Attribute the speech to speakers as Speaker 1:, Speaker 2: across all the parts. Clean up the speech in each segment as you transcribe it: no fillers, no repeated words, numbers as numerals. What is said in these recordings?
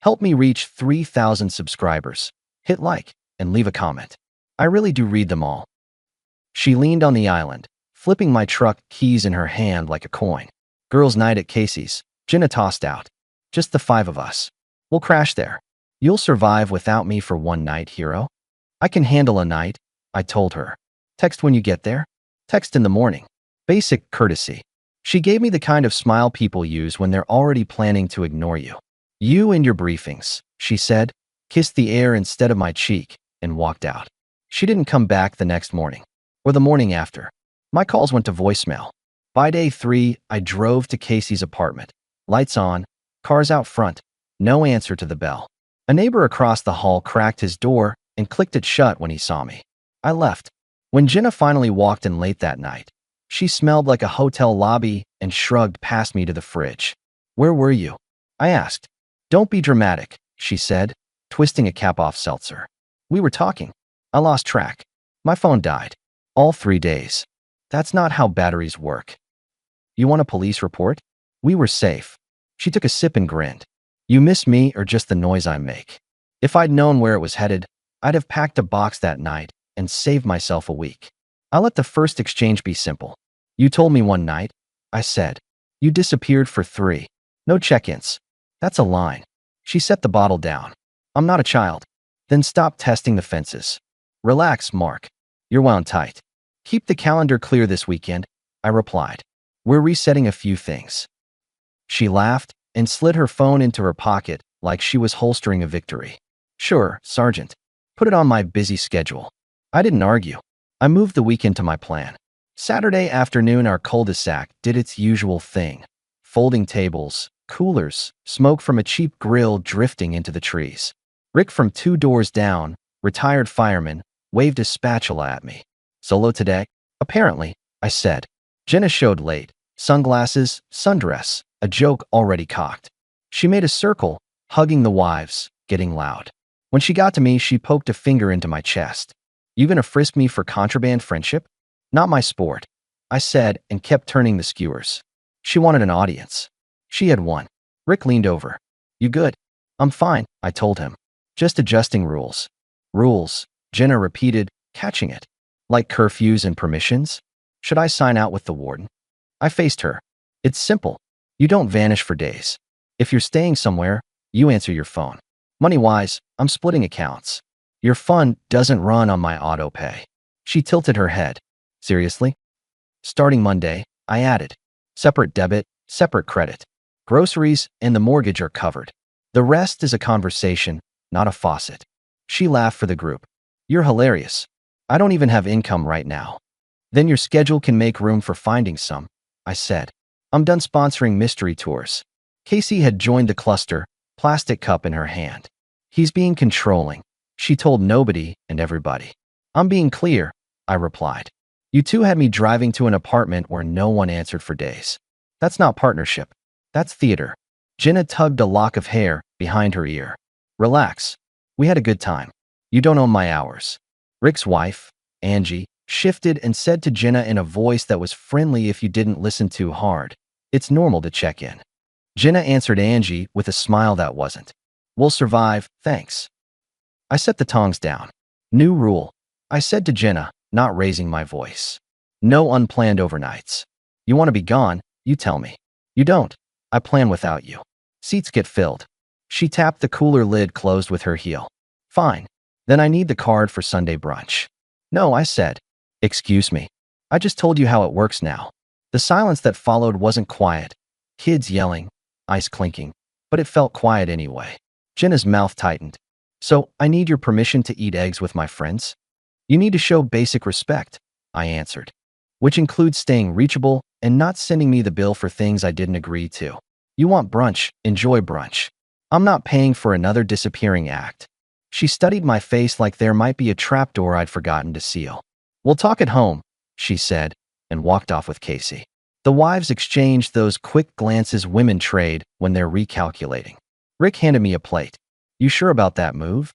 Speaker 1: Help me reach 3,000 subscribers. Hit like and leave a comment. I really do read them all. She leaned on the island, flipping my truck keys in her hand like a coin. Girls' night at Casey's. Jenna tossed out. Just the 5 of us. We'll crash there. You'll survive without me for one night, hero? I can handle a night, I told her. Text when you get there. Text in the morning. Basic courtesy. She gave me the kind of smile people use when they're already planning to ignore you. You and your briefings, she said, kissed the air instead of my cheek, and walked out. She didn't come back the next morning, or the morning after. My calls went to voicemail. By day 3, I drove to Casey's apartment. Lights on, cars out front, no answer to the bell. A neighbor across the hall cracked his door and clicked it shut when he saw me. I left. When Jenna finally walked in late that night, she smelled like a hotel lobby and shrugged past me to the fridge. Where were you? I asked. Don't be dramatic, she said, twisting a cap off seltzer. We were talking. I lost track. My phone died. All 3 days. That's not how batteries work. You want a police report? We were safe. She took a sip and grinned. You miss me or just the noise I make? If I'd known where it was headed, I'd have packed a box that night and saved myself a week. I let the first exchange be simple. You told me one night, I said. You disappeared for 3. No check-ins. That's a line. She set the bottle down. I'm not a child. Then stop testing the fences. Relax, Mark. You're wound tight. Keep the calendar clear this weekend, I replied. We're resetting a few things. She laughed and slid her phone into her pocket like she was holstering a victory. Sure, Sergeant. Put it on my busy schedule. I didn't argue. I moved the weekend to my plan. Saturday afternoon, our cul-de-sac did its usual thing. Folding tables, coolers, smoke from a cheap grill drifting into the trees. Rick from 2 doors down, retired fireman, waved a spatula at me. Solo today? Apparently, I said. Jenna showed late. Sunglasses, sundress, a joke already cocked. She made a circle, hugging the wives, getting loud. When she got to me, she poked a finger into my chest. You gonna frisk me for contraband friendship? Not my sport, I said and kept turning the skewers. She wanted an audience. She had one. Rick leaned over. You good? I'm fine, I told him. Just adjusting rules. Rules, Jenna repeated, catching it. Like curfews and permissions? Should I sign out with the warden? I faced her. It's simple. You don't vanish for days. If you're staying somewhere, you answer your phone. Money-wise, I'm splitting accounts. Your fund doesn't run on my auto pay. She tilted her head. Seriously? Starting Monday, I added. Separate debit, separate credit. Groceries and the mortgage are covered. The rest is a conversation, not a faucet. She laughed for the group. You're hilarious. I don't even have income right now. Then your schedule can make room for finding some, I said. I'm done sponsoring mystery tours. Casey had joined the cluster, plastic cup in her hand. He's being controlling. She told nobody and everybody. I'm being clear, I replied. You two had me driving to an apartment where no one answered for days. That's not partnership. That's theater. Jenna tugged a lock of hair behind her ear. Relax. We had a good time. You don't own my hours. Rick's wife, Angie, shifted and said to Jenna in a voice that was friendly if you didn't listen too hard. It's normal to check in. Jenna answered Angie with a smile that wasn't. We'll survive, thanks. I set the tongs down. New rule. I said to Jenna, not raising my voice. No unplanned overnights. You want to be gone, you tell me. You don't. I plan without you. Seats get filled. She tapped the cooler lid closed with her heel. Fine. Then I need the card for Sunday brunch. No, I said. Excuse me. I just told you how it works now. The silence that followed wasn't quiet. Kids yelling, ice clinking, but it felt quiet anyway. Jenna's mouth tightened. So, I need your permission to eat eggs with my friends? You need to show basic respect, I answered, which includes staying reachable and not sending me the bill for things I didn't agree to. You want brunch, enjoy brunch. I'm not paying for another disappearing act. She studied my face like there might be a trapdoor I'd forgotten to seal. We'll talk at home, she said, and walked off with Casey. The wives exchanged those quick glances women trade when they're recalculating. Rick handed me a plate. You sure about that move?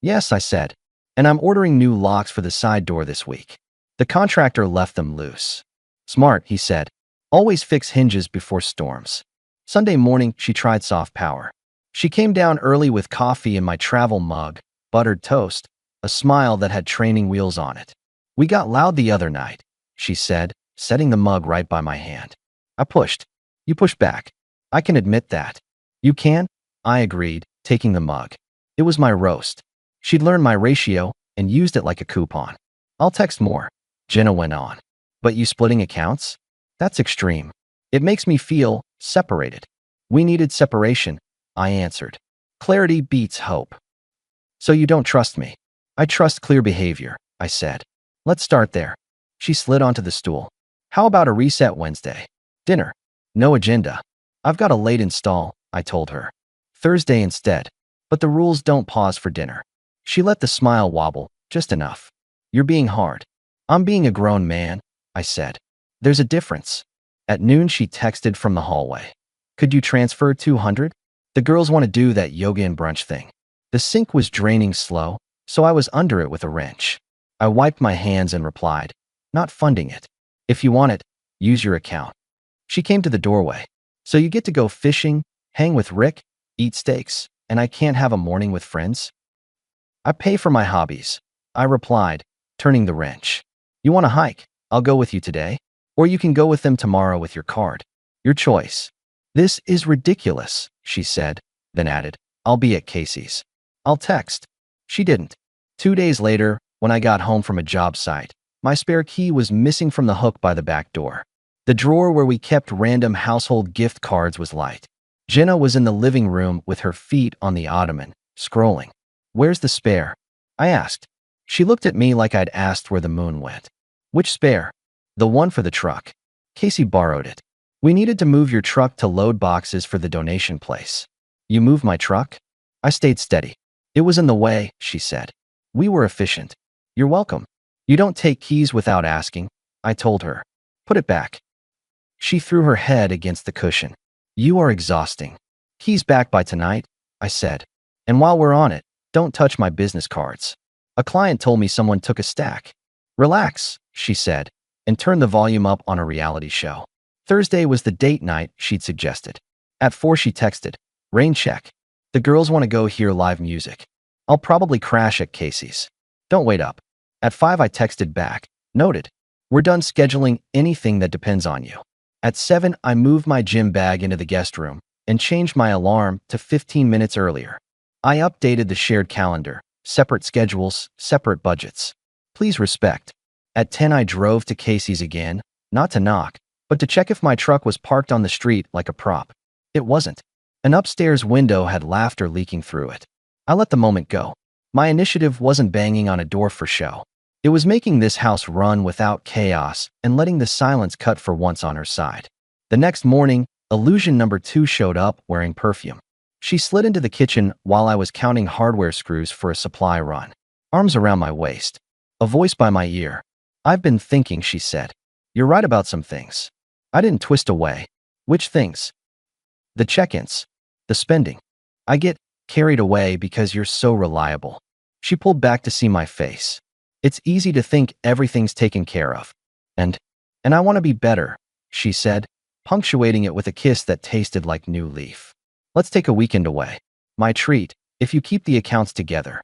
Speaker 1: Yes, I said. And I'm ordering new locks for the side door this week. The contractor left them loose. Smart, he said. Always fix hinges before storms. Sunday morning, she tried soft power. She came down early with coffee in my travel mug, buttered toast, a smile that had training wheels on it. "We got loud the other night," she said, setting the mug right by my hand. I pushed. "You pushed back. I can admit that." "You can?" I agreed, taking the mug. It was my roast. She'd learned my ratio and used it like a coupon. "I'll text more," Jenna went on. "But you splitting accounts? That's extreme. It makes me feel separated." "We needed separation," I answered. "Clarity beats hope." "So you don't trust me?" "I trust clear behavior," I said. "Let's start there." She slid onto the stool. "How about a reset Wednesday? Dinner." "No agenda. I've got a late install," I told her. "Thursday instead. But the rules don't pause for dinner." She let the smile wobble, just enough. "You're being hard." "I'm being a grown man," I said. "There's a difference." At noon, she texted from the hallway. "Could you transfer 200? The girls want to do that yoga and brunch thing." The sink was draining slow, so I was under it with a wrench. I wiped my hands and replied, "Not funding it. If you want it, use your account." She came to the doorway. "So you get to go fishing, hang with Rick, eat steaks, and I can't have a morning with friends?" "I pay for my hobbies," I replied, turning the wrench. "You want to hike? I'll go with you today. Or you can go with them tomorrow with your card. Your choice." "This is ridiculous," she said, then added, "I'll be at Casey's." "I'll text." She didn't. 2 days later, when I got home from a job site, my spare key was missing from the hook by the back door. The drawer where we kept random household gift cards was light. Jenna was in the living room with her feet on the ottoman, scrolling. "Where's the spare?" I asked. She looked at me like I'd asked where the moon went. "Which spare?" "The one for the truck. Casey borrowed it. We needed to move your truck to load boxes for the donation place." "You moved my truck?" I stayed steady. "It was in the way," she said. "We were efficient." "You're welcome." "You don't take keys without asking," I told her. "Put it back." She threw her head against the cushion. "You are exhausting." "Keys back by tonight," I said. "And while we're on it, don't touch my business cards. A client told me someone took a stack." "Relax," she said, and turned the volume up on a reality show. Thursday was the date night she'd suggested. At 4 she texted, "Rain check. The girls want to go hear live music. I'll probably crash at Casey's. Don't wait up." At 5 I texted back, "Noted. We're done scheduling anything that depends on you." At 7 I moved my gym bag into the guest room and changed my alarm to 15 minutes earlier. I updated the shared calendar, separate schedules, separate budgets. Please respect. At 10 I drove to Casey's again, not to knock, but to check if my truck was parked on the street like a prop. It wasn't. An upstairs window had laughter leaking through it. I let the moment go. My initiative wasn't banging on a door for show. It was making this house run without chaos and letting the silence cut for once on her side. The next morning, illusion number 2 showed up wearing perfume. She slid into the kitchen while I was counting hardware screws for a supply run. Arms around my waist. A voice by my ear. "I've been thinking," she said. "You're right about some things." I didn't twist away. "Which things?" "The check-ins. The spending. I get carried away because you're so reliable." She pulled back to see my face. "It's easy to think everything's taken care of. And I want to be better," she said, punctuating it with a kiss that tasted like new leaf. "Let's take a weekend away. My treat, if you keep the accounts together."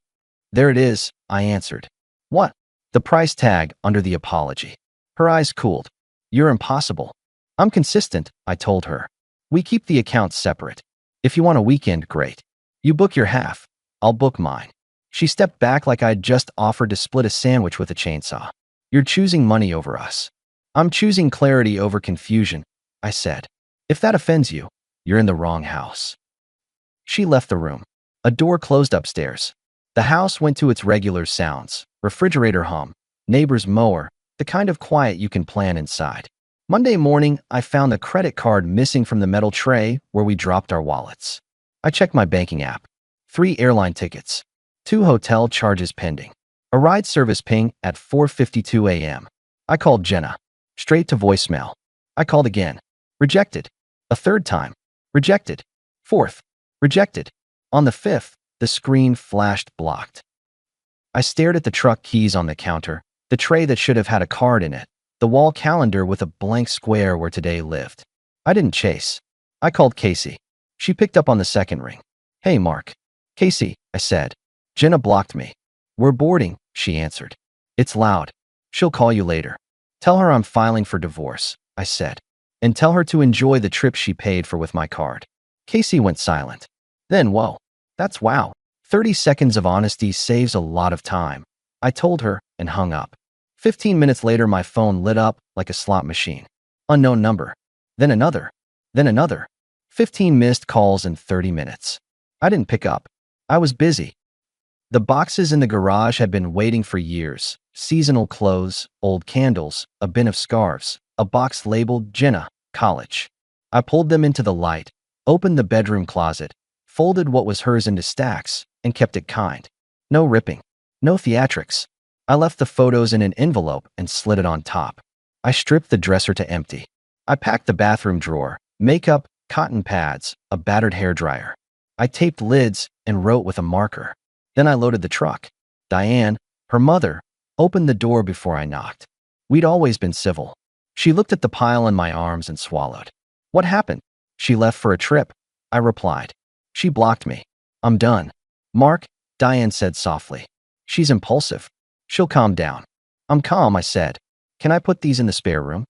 Speaker 1: "There it is," I answered. "What?" The price tag under the apology. Her eyes cooled. "You're impossible." "I'm consistent," I told her. "We keep the accounts separate. If you want a weekend, great. You book your half. I'll book mine." She stepped back like I'd just offered to split a sandwich with a chainsaw. "You're choosing money over us." "I'm choosing clarity over confusion," I said. "If that offends you, you're in the wrong house." She left the room. A door closed upstairs. The house went to its regular sounds: refrigerator hum, neighbor's mower, the kind of quiet you can plan inside. Monday morning, I found the credit card missing from the metal tray where we dropped our wallets. I checked my banking app. 3 airline tickets. 2 hotel charges pending. A ride service ping at 4:52 a.m. I called Jenna. Straight to voicemail. I called again. Rejected. A third time. Rejected. Fourth. Rejected. On the 5th, the screen flashed blocked. I stared at the truck keys on the counter, the tray that should have had a card in it, the wall calendar with a blank square where today lived. I didn't chase. I called Casey. She picked up on the second ring. Hey, Mark. Casey, I said. Jenna blocked me. We're boarding, she answered. It's loud. She'll call you later. Tell her I'm filing for divorce, I said. And tell her to enjoy the trip she paid for with my card. Casey went silent. Then, whoa. That's wow. 30 seconds of honesty saves a lot of time. I told her and hung up. 15 minutes later, my phone lit up like a slot machine. Unknown number. Then another. Then another. 15 missed calls in 30 minutes. I didn't pick up. I was busy. The boxes in the garage had been waiting for years. Seasonal clothes, old candles, a bin of scarves, a box labeled Jenna, college. I pulled them into the light, opened the bedroom closet, folded what was hers into stacks, and kept it kind. No ripping. No theatrics. I left the photos in an envelope and slid it on top. I stripped the dresser to empty. I packed the bathroom drawer, makeup, cotton pads, a battered hairdryer. I taped lids and wrote with a marker. Then I loaded the truck. Diane, her mother, opened the door before I knocked. We'd always been civil. She looked at the pile in my arms and swallowed. What happened? She left for a trip, I replied. She blocked me. I'm done. Mark, Diane said softly. She's impulsive. She'll calm down. I'm calm, I said. Can I put these in the spare room?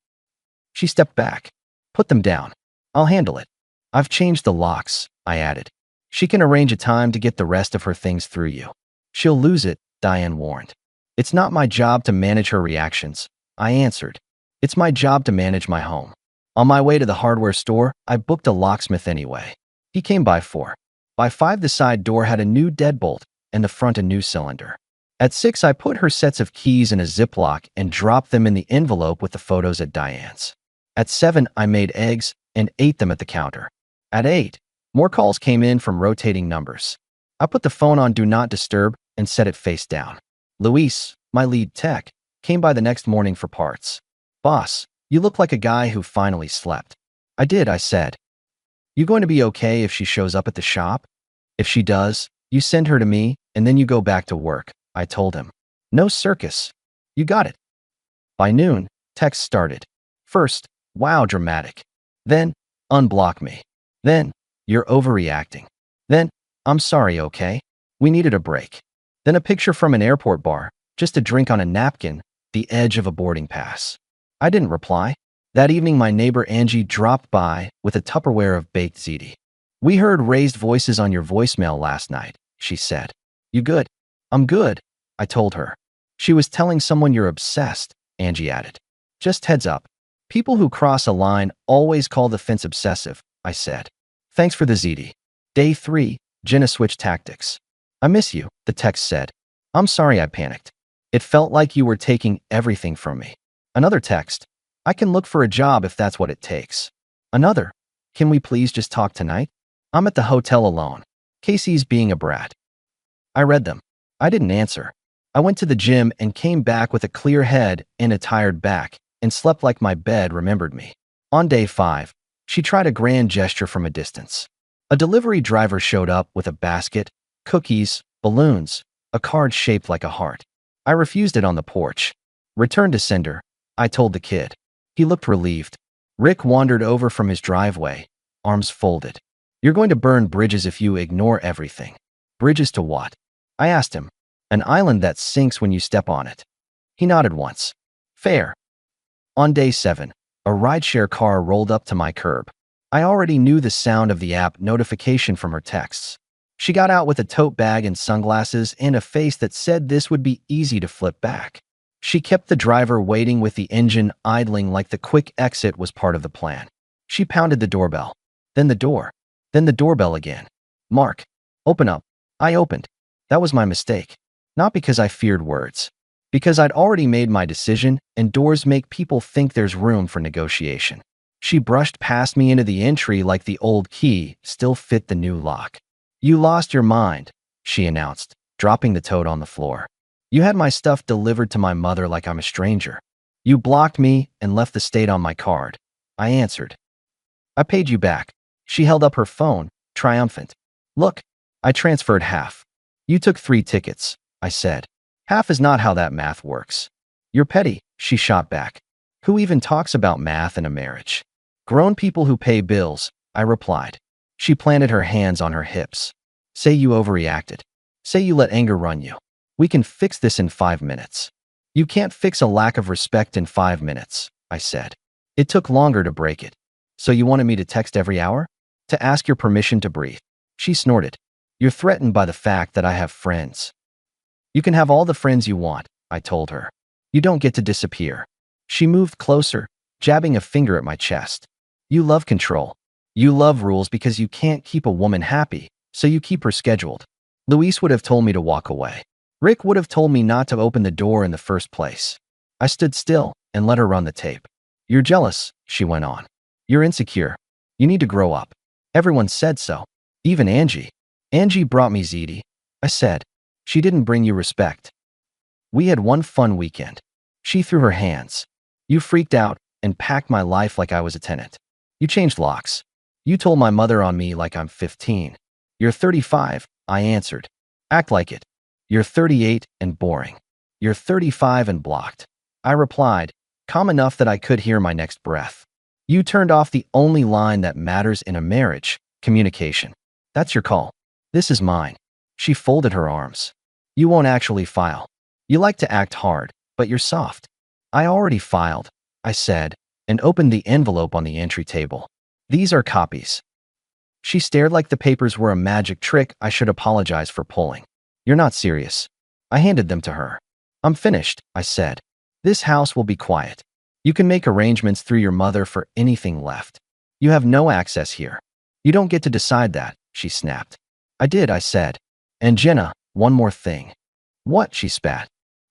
Speaker 1: She stepped back. Put them down. I'll handle it. I've changed the locks, I added. She can arrange a time to get the rest of her things through you. She'll lose it, Diane warned. It's not my job to manage her reactions, I answered. It's my job to manage my home. On my way to the hardware store, I booked a locksmith anyway. He came by 4. By 5, the side door had a new deadbolt and the front a new cylinder. At 6, I put her sets of keys in a Ziploc and dropped them in the envelope with the photos at Diane's. At 7, I made eggs and ate them at the counter. At 8, more calls came in from rotating numbers. I put the phone on Do Not Disturb and set it face down. Luis, my lead tech, came by the next morning for parts. Boss, you look like a guy who finally slept. I did, I said. You going to be okay if she shows up at the shop? If she does, you send her to me and then you go back to work, I told him. No circus. You got it. By noon, texts started. First, wow, dramatic. Then, unblock me. Then, you're overreacting. Then, I'm sorry, okay? We needed a break. Then a picture from an airport bar, just a drink on a napkin, the edge of a boarding pass. I didn't reply. That evening, my neighbor Angie dropped by with a Tupperware of baked ziti. We heard raised voices on your voicemail last night, she said. You good? I'm good, I told her. She was telling someone you're obsessed, Angie added. Just heads up. People who cross a line always call the fence obsessive, I said. Thanks for the ziti. Day 3, Jenna switched tactics. I miss you, the text said. I'm sorry I panicked. It felt like you were taking everything from me. Another text. I can look for a job if that's what it takes. Another. Can we please just talk tonight? I'm at the hotel alone. Casey's being a brat. I read them. I didn't answer. I went to the gym and came back with a clear head and a tired back and slept like my bed remembered me. On day 5, she tried a grand gesture from a distance. A delivery driver showed up with a basket, cookies, balloons, a card shaped like a heart. I refused it on the porch. Return to sender, I told the kid. He looked relieved. Rick wandered over from his driveway, arms folded. You're going to burn bridges if you ignore everything. Bridges to what? I asked him. An island that sinks when you step on it. He nodded once. Fair. On day 7, a rideshare car rolled up to my curb. I already knew the sound of the app notification from her texts. She got out with a tote bag and sunglasses and a face that said this would be easy to flip back. She kept the driver waiting with the engine idling like the quick exit was part of the plan. She pounded the doorbell. Then the door. Then the doorbell again. Mark, open up. I opened. That was my mistake. Not because I feared words. Because I'd already made my decision, and doors make people think there's room for negotiation. She brushed past me into the entry like the old key still fit the new lock. You lost your mind, she announced, dropping the tote on the floor. You had my stuff delivered to my mother like I'm a stranger. You blocked me and left the state on my card. I answered. I paid you back. She held up her phone, triumphant. Look, I transferred half. You took 3 tickets, I said. Half is not how that math works. You're petty, she shot back. Who even talks about math in a marriage? Grown people who pay bills, I replied. She planted her hands on her hips. Say you overreacted. Say you let anger run you. We can fix this in 5 minutes. You can't fix a lack of respect in 5 minutes, I said. It took longer to break it. So you wanted me to text every hour? To ask your permission to breathe? She snorted. You're threatened by the fact that I have friends. You can have all the friends you want, I told her. You don't get to disappear. She moved closer, jabbing a finger at my chest. You love control. You love rules because you can't keep a woman happy, so you keep her scheduled. Luis would have told me to walk away. Rick would have told me not to open the door in the first place. I stood still and let her run the tape. You're jealous, she went on. You're insecure. You need to grow up. Everyone said so. Even Angie. Angie brought me ziti, I said. She didn't bring you respect. We had one fun weekend. She threw her hands. You freaked out and packed my life like I was a tenant. You changed locks. You told my mother on me like I'm 15. You're 35, I answered. Act like it. You're 38 and boring. You're 35 and blocked. I replied, calm enough that I could hear my next breath. You turned off the only line that matters in a marriage, communication. That's your call. This is mine. She folded her arms. You won't actually file. You like to act hard, but you're soft. I already filed, I said, and opened the envelope on the entry table. These are copies. She stared like the papers were a magic trick I should apologize for pulling. You're not serious. I handed them to her. I'm finished, I said. This house will be quiet. You can make arrangements through your mother for anything left. You have no access here. You don't get to decide that, she snapped. I did, I said. And Jenna, one more thing. What? She spat.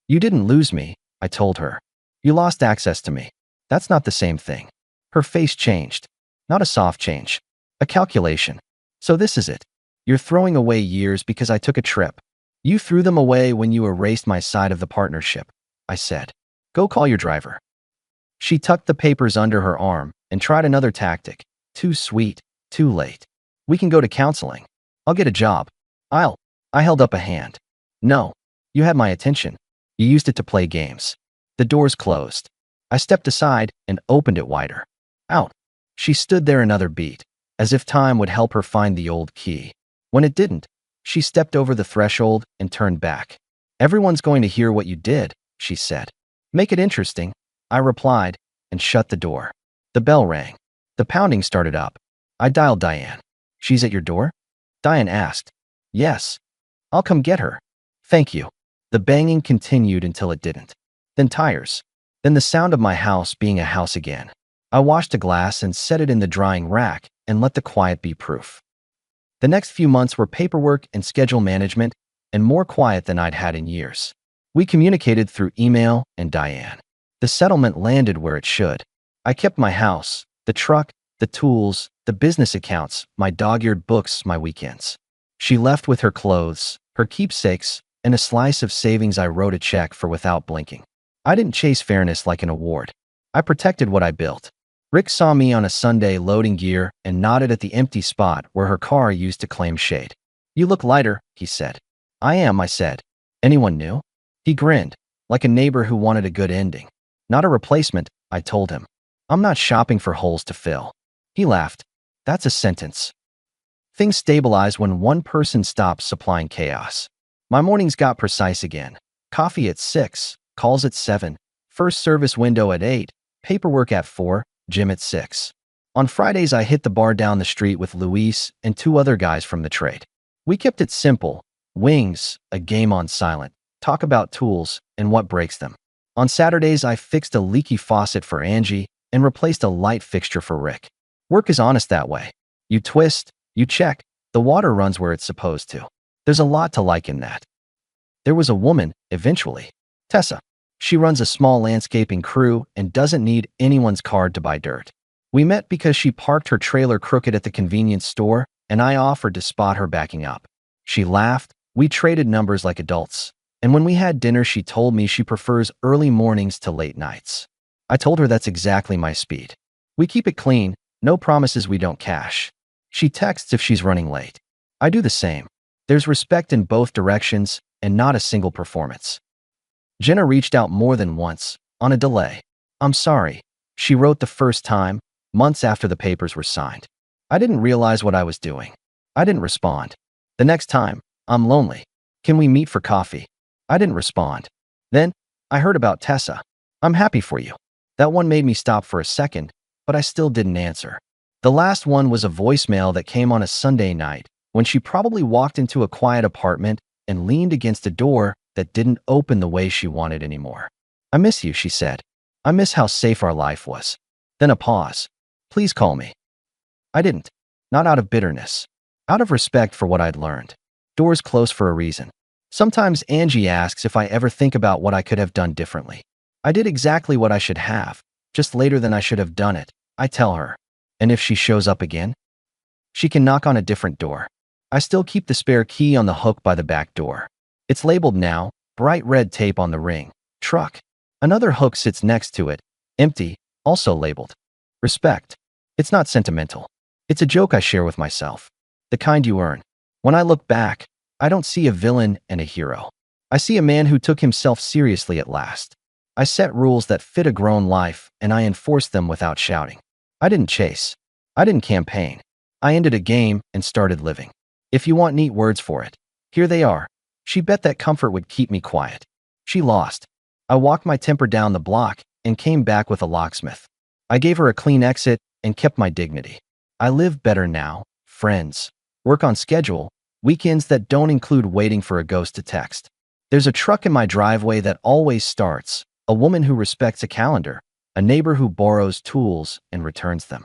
Speaker 1: You didn't lose me, I told her. You lost access to me. That's not the same thing. Her face changed. Not a soft change. A calculation. So this is it. You're throwing away years because I took a trip. You threw them away when you erased my side of the partnership, I said. Go call your driver. She tucked the papers under her arm and tried another tactic. Too sweet, too late. We can go to counseling. I'll get a job. I held up a hand. No. You had my attention. You used it to play games. The doors closed. I stepped aside and opened it wider. Out. She stood there another beat, as if time would help her find the old key. When it didn't, she stepped over the threshold and turned back. Everyone's going to hear what you did, she said. Make it interesting, I replied, and shut the door. The bell rang. The pounding started up. I dialed Diane. She's at your door? Diane asked. Yes. I'll come get her. Thank you. The banging continued until it didn't. Then tires. Then the sound of my house being a house again. I washed a glass and set it in the drying rack and let the quiet be proof. The next few months were paperwork and schedule management and more quiet than I'd had in years. We communicated through email and Diane. The settlement landed where it should. I kept my house, the truck, the tools, the business accounts, my dog-eared books, my weekends. She left with her clothes, her keepsakes, and a slice of savings I wrote a check for without blinking. I didn't chase fairness like an award. I protected what I built. Rick saw me on a Sunday loading gear and nodded at the empty spot where her car used to claim shade. You look lighter, he said. I am, I said. Anyone new? He grinned, like a neighbor who wanted a good ending. Not a replacement, I told him. I'm not shopping for holes to fill. He laughed. That's a sentence. Things stabilize when one person stops supplying chaos. My mornings got precise again. Coffee at 6, calls at 7, first service window at 8, paperwork at 4, gym at 6. On Fridays, I hit the bar down the street with Luis and 2 other guys from the trade. We kept it simple. Wings, a game on silent, talk about tools and what breaks them. On Saturdays, I fixed a leaky faucet for Angie and replaced a light fixture for Rick. Work is honest that way. You twist, you check, the water runs where it's supposed to. There's a lot to like in that. There was a woman, eventually. Tessa. She runs a small landscaping crew and doesn't need anyone's card to buy dirt. We met because she parked her trailer crooked at the convenience store, and I offered to spot her backing up. She laughed, we traded numbers like adults, and when we had dinner she told me she prefers early mornings to late nights. I told her that's exactly my speed. We keep it clean, no promises we don't cash. She texts if she's running late. I do the same. There's respect in both directions and not a single performance. Jenna reached out more than once, on a delay. I'm sorry, she wrote the first time, months after the papers were signed. I didn't realize what I was doing. I didn't respond. The next time, I'm lonely. Can we meet for coffee? I didn't respond. Then, I heard about Tessa. I'm happy for you. That one made me stop for a second, but I still didn't answer. The last one was a voicemail that came on a Sunday night when she probably walked into a quiet apartment and leaned against a door that didn't open the way she wanted anymore. I miss you, she said. I miss how safe our life was. Then a pause. Please call me. I didn't. Not out of bitterness. Out of respect for what I'd learned. Doors close for a reason. Sometimes Angie asks if I ever think about what I could have done differently. I did exactly what I should have, just later than I should have done it, I tell her. And if she shows up again? She can knock on a different door. I still keep the spare key on the hook by the back door. It's labeled now, bright red tape on the ring. Truck. Another hook sits next to it, empty, also labeled. Respect. It's not sentimental. It's a joke I share with myself. The kind you earn. When I look back, I don't see a villain and a hero. I see a man who took himself seriously at last. I set rules that fit a grown life, and I enforced them without shouting. I didn't chase. I didn't campaign. I ended a game and started living. If you want neat words for it, here they are. She bet that comfort would keep me quiet. She lost. I walked my temper down the block and came back with a locksmith. I gave her a clean exit and kept my dignity. I live better now, friends. Work on schedule, weekends that don't include waiting for a ghost to text. There's a truck in my driveway that always starts, a woman who respects a calendar, a neighbor who borrows tools and returns them.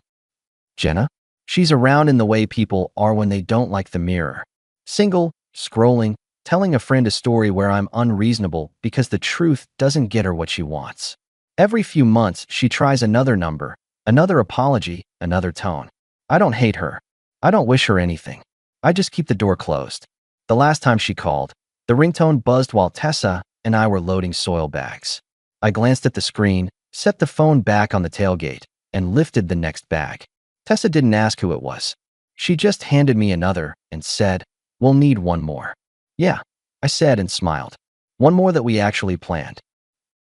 Speaker 1: Jenna? She's around in the way people are when they don't like the mirror. Single, scrolling, telling a friend a story where I'm unreasonable because the truth doesn't get her what she wants. Every few months, she tries another number, another apology, another tone. I don't hate her. I don't wish her anything. I just keep the door closed. The last time she called, the ringtone buzzed while Tessa and I were loading soil bags. I glanced at the screen, set the phone back on the tailgate, and lifted the next bag. Tessa didn't ask who it was. She just handed me another and said, "We'll need one more." "Yeah," I said and smiled. "One more that we actually planned."